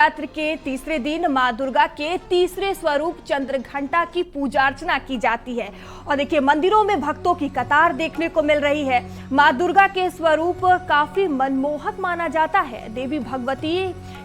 नवरात्र के तीसरे दिन मां दुर्गा के तीसरे स्वरूप चंद्रघंटा की पूजा अर्चना की जाती है और देखिए मंदिरों में भक्तों की कतार देखने को मिल रही है। मां दुर्गा के स्वरूप काफी मनमोहक माना जाता है। देवी भगवती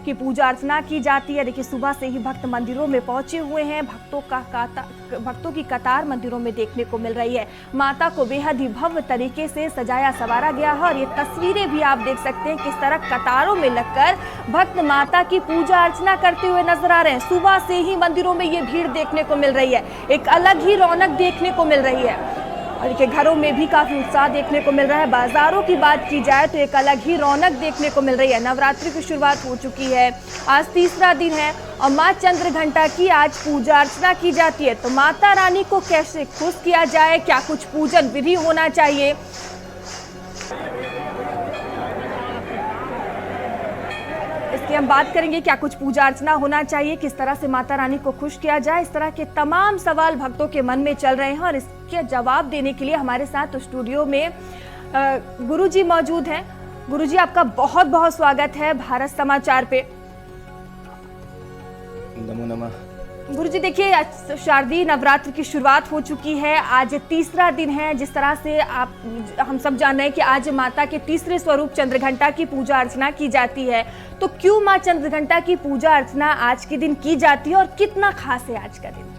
की पूजा अर्चना की जाती है। देखिए सुबह से ही भक्त मंदिरों में पहुंचे हुए हैं। भक्तों की कतार मंदिरों में देखने को मिल रही है। माता को बेहद ही भव्य तरीके से सजाया संवारा गया है और ये तस्वीरें भी आप देख सकते हैं किस तरह कतारों में लगकर भक्त माता की पूजा अर्चना करते हुए नजर आ रहे हैं। सुबह से ही मंदिरों में ये भीड़ देखने को मिल रही है। एक अलग ही रौनक देखने को मिल रही है और देखिए घरों में भी काफी उत्साह देखने को मिल रहा है। बाजारों की बात की जाए तो एक अलग ही रौनक देखने को मिल रही है। नवरात्रि की शुरुआत हो चुकी है, आज तीसरा दिन है और मां चंद्रघंटा की आज पूजा अर्चना की जाती है। तो माता रानी को कैसे खुश किया जाए, क्या कुछ पूजन विधि होना चाहिए, इसकी हम बात करेंगे। क्या कुछ पूजा अर्चना होना चाहिए, किस तरह से माता रानी को खुश किया जाए, इस तरह के तमाम सवाल भक्तों के मन में चल रहे हैं और इसके जवाब देने के लिए हमारे साथ स्टूडियो में गुरुजी मौजूद हैं। गुरुजी, आपका बहुत बहुत स्वागत है भारत समाचार पे। नमो नमः। गुरुजी देखिए, आज शारदीय नवरात्र की शुरुआत हो चुकी है, आज तीसरा दिन है। जिस तरह से हम सब जान रहे हैं कि आज माता के तीसरे स्वरूप चंद्रघंटा की पूजा अर्चना की जाती है, तो क्यों मां चंद्रघंटा की पूजा अर्चना आज के दिन की जाती है और कितना खास है आज का दिन?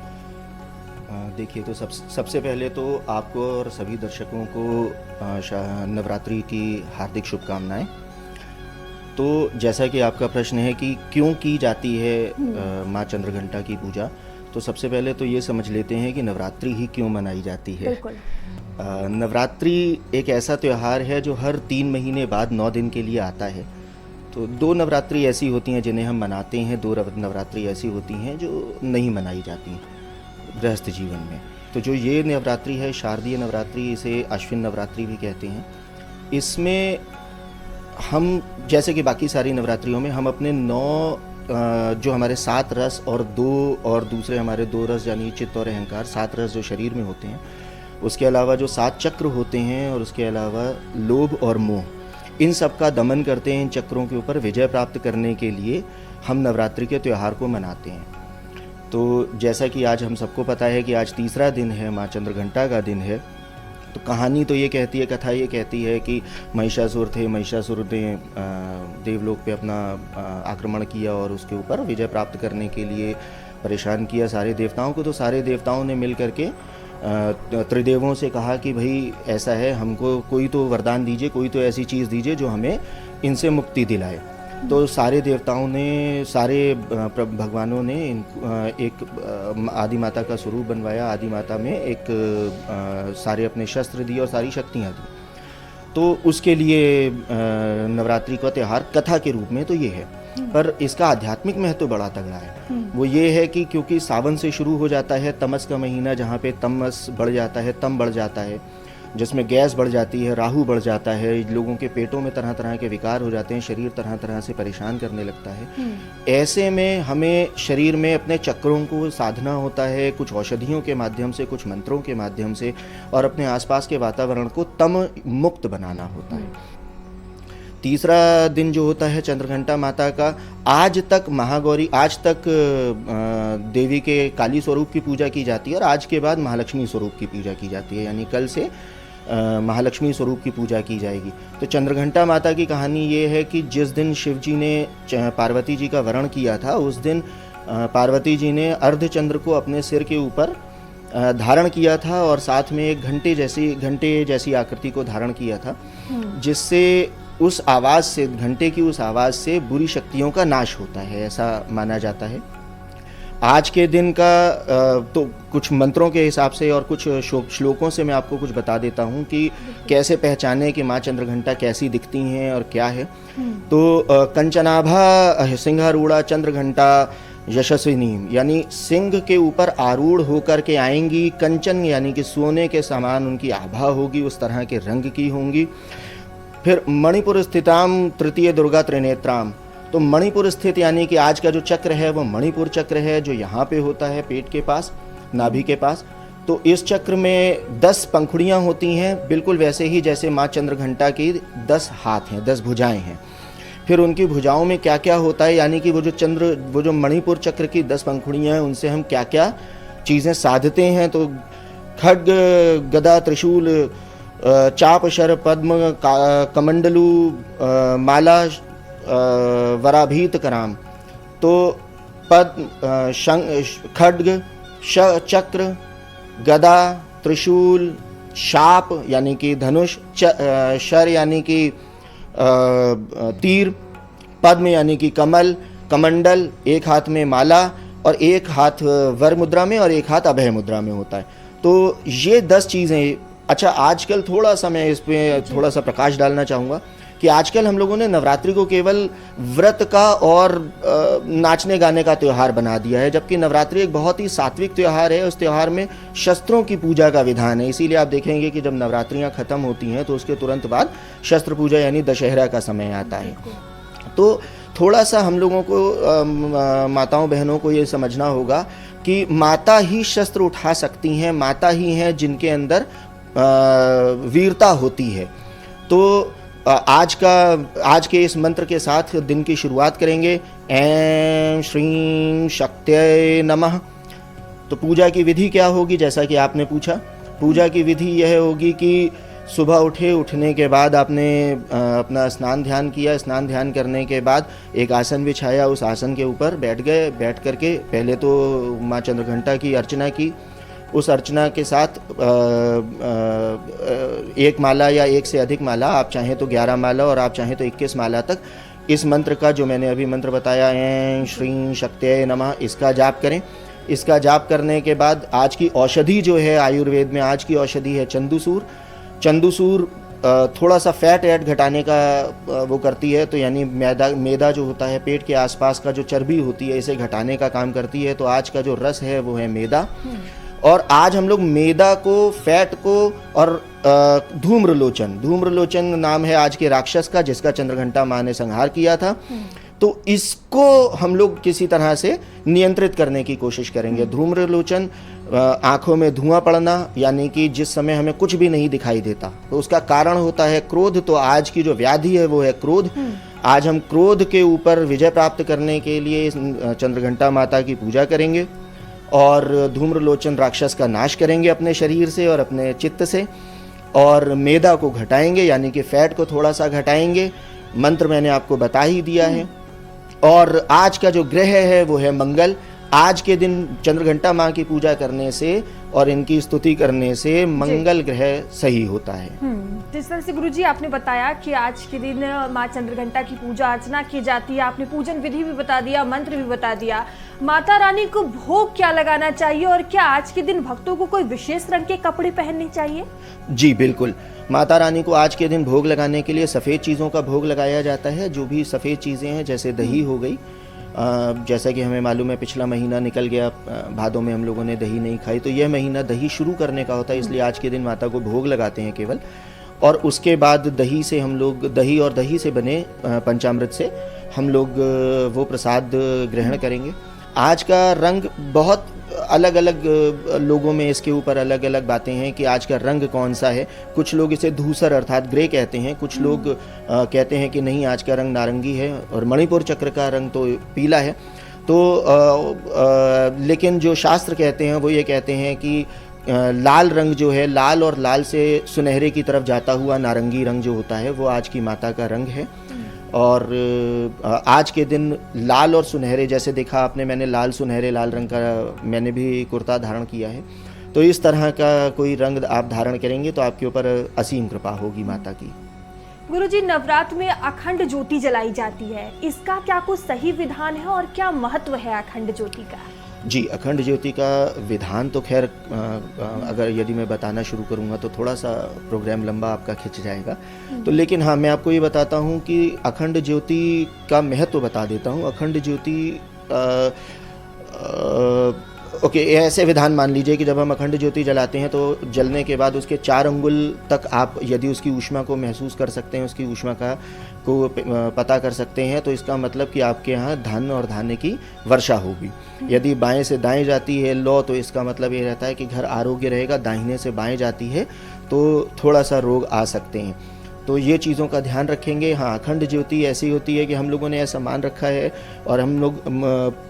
देखिए, तो सबसे पहले तो आपको और सभी दर्शकों को नवरात्रि की हार्दिक शुभकामनाएं। तो जैसा कि आपका प्रश्न है कि क्यों की जाती है माँ चंद्रघंटा की पूजा, तो सबसे पहले तो ये समझ लेते हैं कि नवरात्रि ही क्यों मनाई जाती है। नवरात्रि एक ऐसा त्यौहार है जो हर 3 महीने बाद 9 दिन के लिए आता है। तो 2 नवरात्रि ऐसी होती हैं जिन्हें हम मनाते हैं, 2 नवरात्रि ऐसी होती हैं जो नहीं मनाई जाती गृहस्थ जीवन में। तो जो ये नवरात्रि है, शारदीय नवरात्रि, इसे अश्विन नवरात्रि भी कहते हैं। इसमें हम जैसे कि बाकी सारी नवरात्रियों में हम अपने 9 जो हमारे 7 रस और 2 और दूसरे हमारे 2 रस यानी चित्त और अहंकार, 7 रस जो शरीर में होते हैं, उसके अलावा जो 7 चक्र होते हैं और उसके अलावा लोभ और मोह, इन सब का दमन करते हैं। इन चक्रों के ऊपर विजय प्राप्त करने के लिए हम नवरात्रि के त्यौहार को मनाते हैं। तो जैसा कि आज हम सबको पता है कि आज तीसरा दिन है, माँ चंद्रघंटा का दिन है। तो कहानी तो ये कहती है, कथा ये कहती है कि महिषासुर थे, महिषासुर ने देवलोक पे अपना आक्रमण किया और उसके ऊपर विजय प्राप्त करने के लिए परेशान किया सारे देवताओं को। तो सारे देवताओं ने मिल करके त्रिदेवों से कहा कि भाई ऐसा है, हमको कोई तो वरदान दीजिए, कोई तो ऐसी चीज़ दीजिए जो हमें इनसे मुक्ति दिलाए। तो सारे देवताओं ने, सारे भगवानों ने एक आदि माता का स्वरूप बनवाया। आदि माता में एक सारे अपने शस्त्र दिए और सारी शक्तियाँ दी। तो उसके लिए नवरात्रि का त्यौहार कथा के रूप में तो ये है, पर इसका आध्यात्मिक महत्व बड़ा तगड़ा है। वो ये है कि क्योंकि सावन से शुरू हो जाता है, तमस का महीना, जहाँ पे तमस बढ़ जाता है, तम बढ़ जाता है, जिसमें गैस बढ़ जाती है, राहु बढ़ जाता है, लोगों के पेटों में तरह तरह के विकार हो जाते हैं, शरीर तरह तरह से परेशान करने लगता है। ऐसे में हमें शरीर में अपने चक्रों को साधना होता है, कुछ औषधियों के माध्यम से, कुछ मंत्रों के माध्यम से, और अपने आसपास के वातावरण को तम मुक्त बनाना होता है। तीसरा दिन जो होता है चंद्रघंटा माता का, आज तक महागौरी, आज तक देवी के काली स्वरूप की पूजा की जाती है और आज के बाद महालक्ष्मी स्वरूप की पूजा की जाती है, यानी कल से महालक्ष्मी स्वरूप की पूजा की जाएगी। तो चंद्रघंटा माता की कहानी ये है कि जिस दिन शिव जी ने पार्वती जी का वरण किया था, उस दिन पार्वती जी ने अर्धचंद्र को अपने सिर के ऊपर धारण किया था और साथ में एक घंटे जैसी आकृति को धारण किया था, जिससे उस आवाज़ से, घंटे की उस आवाज़ से बुरी शक्तियों का नाश होता है, ऐसा माना जाता है। आज के दिन का तो कुछ मंत्रों के हिसाब से और कुछ श्लोकों से मैं आपको कुछ बता देता हूँ कि कैसे पहचाने कि माँ चंद्रघंटा कैसी दिखती हैं और क्या है। तो कंचनाभा सिंहारूढ़ा चंद्रघंटा यशस्विनी, यानी सिंह के ऊपर आरूढ़ होकर के आएंगी। कंचन यानी कि सोने के समान उनकी आभा होगी, उस तरह के रंग की होंगी। फिर मणिपुर स्थिताम तृतीय दुर्गा त्रिनेत्राम, तो मणिपुर स्थित यानी कि आज का जो चक्र है वो मणिपुर चक्र है, जो यहाँ पे होता है पेट के पास, नाभि के पास। तो इस चक्र में 10 पंखुड़ियाँ होती हैं, बिल्कुल वैसे ही जैसे माँ चंद्रघंटा की 10 हाथ हैं, 10 भुजाएं हैं। फिर उनकी भुजाओं में क्या क्या होता है, यानी कि वो जो मणिपुर चक्र की 10 पंखुड़ियाँ हैं उनसे हम क्या क्या चीज़ें साधते हैं। तो खड्ग गदा त्रिशूल चाप शर पद्म कमंडलू माला वराभीत कराम। तो खड्ग चक्र गदा त्रिशूल शाप यानी कि धनुष शर यानी कि तीर पद्म यानी कि कमल कमंडल एक हाथ में माला और एक हाथ वर मुद्रा में और एक हाथ अभय मुद्रा में होता है। तो ये 10 चीज़ें। अच्छा, आजकल थोड़ा सा मैं इस पे थोड़ा सा प्रकाश डालना चाहूँगा कि आजकल हम लोगों ने नवरात्रि को केवल व्रत का और नाचने गाने का त्यौहार बना दिया है, जबकि नवरात्रि एक बहुत ही सात्विक त्यौहार है। उस त्यौहार में शस्त्रों की पूजा का विधान है। इसीलिए आप देखेंगे कि जब नवरात्रियां खत्म होती हैं तो उसके तुरंत बाद शस्त्र पूजा यानी दशहरा का समय आता है। तो थोड़ा सा हम लोगों को माताओं बहनों को ये समझना होगा कि माता ही शस्त्र उठा सकती हैं, माता ही हैं जिनके अंदर वीरता होती है। तो आज के इस मंत्र के साथ दिन की शुरुआत करेंगे। ऐं श्रीं शक्त्यै नमः। तो पूजा की विधि क्या होगी, जैसा कि आपने पूछा, पूजा की विधि यह होगी कि सुबह उठने के बाद आपने अपना स्नान ध्यान किया। स्नान ध्यान करने के बाद एक आसन बिछाया, उस आसन के ऊपर बैठ गए। बैठ करके पहले तो माँ चंद्रघंटा की अर्चना की। उस अर्चना के साथ एक माला या एक से अधिक माला, आप चाहें तो 11 माला और आप चाहें तो 21 माला तक इस मंत्र का, जो मैंने अभी मंत्र बताया, ऐं श्रीं शक्त्यै नमः, इसका जाप करें। इसका जाप करने के बाद आज की औषधि जो है, आयुर्वेद में आज की औषधि है चंदूसूर। चंदूसूर थोड़ा सा फैट ऐड घटाने का वो करती है, तो यानी मैदा जो होता है पेट के आसपास का जो चर्बी होती है, इसे घटाने का काम करती है। तो आज का जो रस है वो है मैदा। और आज हम लोग मैदा को, फैट को और धूम्रलोचन नाम है आज के राक्षस का, जिसका चंद्रघंटा माँ ने संहार किया था। तो इसको हम लोग किसी तरह से नियंत्रित करने की कोशिश करेंगे। धूम्रलोचन आंखों में धुआं पड़ना, यानी कि जिस समय हमें कुछ भी नहीं दिखाई देता, तो उसका कारण होता है क्रोध। तो आज की जो व्याधि है वो है क्रोध। आज हम क्रोध के ऊपर विजय प्राप्त करने के लिए चंद्रघंटा माता की पूजा करेंगे और धूम्रलोचन राक्षस का नाश करेंगे अपने शरीर से और अपने चित्त से, और मैदा को घटाएंगे यानी कि फैट को थोड़ा सा घटाएंगे। मंत्र मैंने आपको बता ही दिया है। और आज का जो ग्रह है वो है मंगल। आज के दिन चंद्रघंटा माँ की पूजा करने से और इनकी स्तुति करने से मंगल ग्रह सही होता है। जिस तरह से गुरुजी आपने बताया कि आज के दिन माँ चंद्रघंटा की पूजा अर्चना की जाती है, आपने पूजन विधि भी बता दिया, मंत्र भी बता दिया। माता रानी को भोग क्या लगाना चाहिए और क्या आज के दिन भक्तों को कोई विशेष रंग के कपड़े पहनने चाहिए? जी बिल्कुल, माता रानी को आज के दिन भोग लगाने के लिए सफ़ेद चीज़ों का भोग लगाया जाता है। जो भी सफ़ेद चीज़ें हैं, जैसे दही हो गई, जैसा कि हमें मालूम है पिछला महीना निकल गया, भादों में हम लोगों ने दही नहीं खाई, तो यह महीना दही शुरू करने का होता है, इसलिए आज के दिन माता को भोग लगाते हैं केवल। और उसके बाद दही से हम लोग, दही और दही से बने पंचामृत से हम लोग वो प्रसाद ग्रहण करेंगे। आज का रंग बहुत अलग अलग लोगों में इसके ऊपर अलग अलग बातें हैं कि आज का रंग कौन सा है। कुछ लोग इसे धूसर अर्थात ग्रे कहते हैं, कुछ लोग कहते हैं कि नहीं, आज का रंग नारंगी है, और मणिपुर चक्र का रंग तो पीला है। तो लेकिन जो शास्त्र कहते हैं वो ये कहते हैं कि लाल रंग जो है, लाल और लाल से सुनहरे की तरफ जाता हुआ नारंगी रंग जो होता है, वो आज की माता का रंग है। और आज के दिन लाल और सुनहरे, जैसे देखा आपने, मैंने लाल सुनहरे लाल रंग का मैंने भी कुर्ता धारण किया है। तो इस तरह का कोई रंग आप धारण करेंगे तो आपके ऊपर असीम कृपा होगी माता की। गुरुजी, नवरात्र में अखंड ज्योति जलाई जाती है, इसका क्या कुछ सही विधान है और क्या महत्व है अखंड ज्योति का? जी, अखंड ज्योति का विधान तो खैर अगर यदि मैं बताना शुरू करूँगा तो थोड़ा सा प्रोग्राम लंबा आपका खिंच जाएगा। तो लेकिन हाँ, मैं आपको ये बताता हूँ कि अखंड ज्योति का महत्व बता देता हूँ। अखंड ज्योति ओके, ऐसे विधान मान लीजिए कि जब हम अखंड ज्योति जलाते हैं तो जलने के बाद उसके 4 अंगुल तक आप यदि उसकी ऊष्मा को महसूस कर सकते हैं, उसकी ऊष्मा को पता कर सकते हैं, तो इसका मतलब कि आपके यहाँ धन और धान्य की वर्षा होगी। यदि बाएं से दाएं जाती है लौ, तो इसका मतलब ये रहता है कि घर आरोग्य रहेगा। दाहिने से बाएं जाती है तो थोड़ा सा रोग आ सकते हैं। तो ये चीज़ों का ध्यान रखेंगे। हाँ, अखंड ज्योति ऐसी होती है कि हम लोगों ने ऐसा मान रखा है, और हम लोग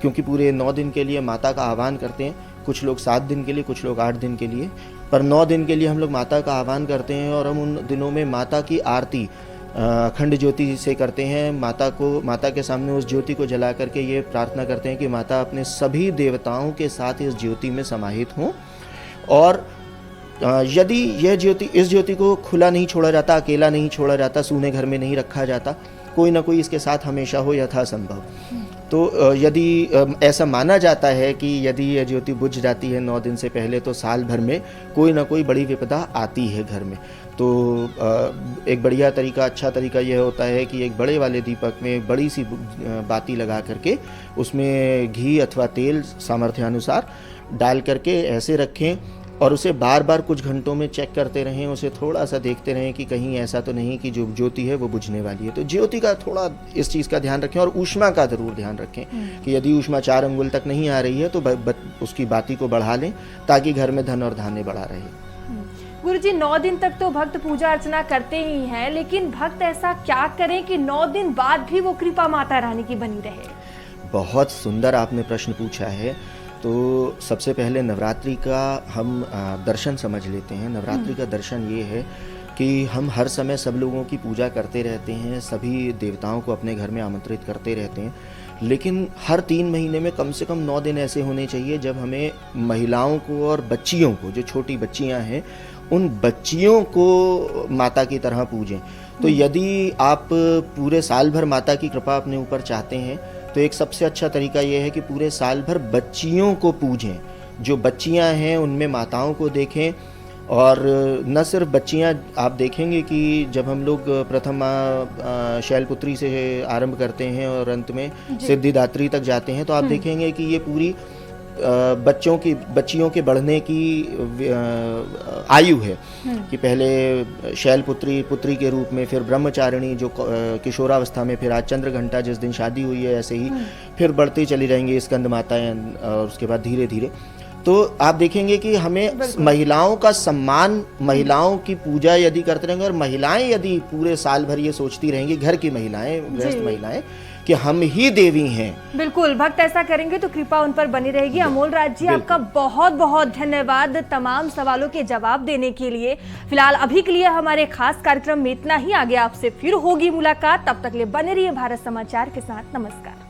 क्योंकि पूरे 9 दिन के लिए माता का आह्वान करते हैं, कुछ लोग 7 दिन के लिए, कुछ लोग 8 दिन के लिए, पर 9 दिन के लिए हम लोग माता का आह्वान करते हैं। और हम उन दिनों में माता की आरती अखंड ज्योति से करते हैं। माता के सामने उस ज्योति को जला करके ये प्रार्थना करते हैं कि माता अपने सभी देवताओं के साथ इस ज्योति में समाहित हों, और यदि इस ज्योति को खुला नहीं छोड़ा जाता, अकेला नहीं छोड़ा जाता, सूने घर में नहीं रखा जाता, कोई ना कोई इसके साथ हमेशा हो यथासंभव। तो यदि ऐसा माना जाता है कि यदि यह ज्योति बुझ जाती है 9 दिन से पहले, तो साल भर में कोई ना कोई बड़ी विपदा आती है घर में। तो एक बढ़िया तरीका, अच्छा तरीका यह होता है कि एक बड़े वाले दीपक में बड़ी सी बाती लगा करके उसमें घी अथवा तेल सामर्थ्यानुसार डाल करके ऐसे रखें, और उसे बार बार कुछ घंटों में चेक करते रहें, उसे थोड़ा सा देखते रहें कि कहीं ऐसा तो नहीं कि जो ज्योति है वो बुझने वाली है। तो ज्योति का थोड़ा इस चीज़ का ध्यान रखें, और ऊष्मा का ज़रूर ध्यान रखें कि यदि ऊष्मा 4 अंगुल तक नहीं आ रही है तो उसकी बाती को बढ़ा लें, ताकि घर में धन और धान्य बढ़ा रहे। गुरुजी, 9 दिन तक तो भक्त पूजा अर्चना करते ही हैं, लेकिन भक्त ऐसा क्या करें कि 9 दिन बाद भी वो कृपा माता रानी की बनी रहे? बहुत सुंदर आपने प्रश्न पूछा है। तो सबसे पहले नवरात्रि का हम दर्शन समझ लेते हैं। नवरात्रि का दर्शन ये है कि हम हर समय सब लोगों की पूजा करते रहते हैं, सभी देवताओं को अपने घर में आमंत्रित करते रहते हैं, लेकिन हर 3 महीने में कम से कम 9 दिन ऐसे होने चाहिए जब हमें महिलाओं को और बच्चियों को, जो छोटी बच्चियां हैं, उन बच्चियों को माता की तरह पूजें। तो यदि आप पूरे साल भर माता की कृपा अपने ऊपर चाहते हैं, तो एक सबसे अच्छा तरीका ये है कि पूरे साल भर बच्चियों को पूजें। जो बच्चियां हैं उनमें माताओं को देखें, और न सिर्फ बच्चियां, आप देखेंगे कि जब हम लोग प्रथम शैलपुत्री से आरंभ करते हैं और अंत में सिद्धिदात्री तक जाते हैं, तो आप देखेंगे कि ये पूरी बच्चियों के बढ़ने की आयु है कि पहले शैलपुत्री के रूप में, फिर ब्रह्मचारिणी जो किशोरावस्था में, फिर आज चंद्रघंटा जिस दिन शादी हुई है, ऐसे ही फिर बढ़ती चली जाएंगी स्कंद माताएं, और उसके बाद धीरे धीरे। तो आप देखेंगे कि हमें महिलाओं का सम्मान, महिलाओं की पूजा यदि करते रहेंगे, और महिलाएं यदि पूरे साल भर ये सोचती रहेंगी, घर की महिलाएं, गृहस्थ महिलाएं, कि हम ही देवी हैं। बिल्कुल, भक्त ऐसा करेंगे तो कृपा उन पर बनी रहेगी। अमोल राज जी, आपका बहुत बहुत धन्यवाद तमाम सवालों के जवाब देने के लिए। फिलहाल अभी के लिए हमारे खास कार्यक्रम में इतना ही। आगे आपसे फिर होगी मुलाकात, तब तक लिए बने रहिए भारत समाचार के साथ। नमस्कार।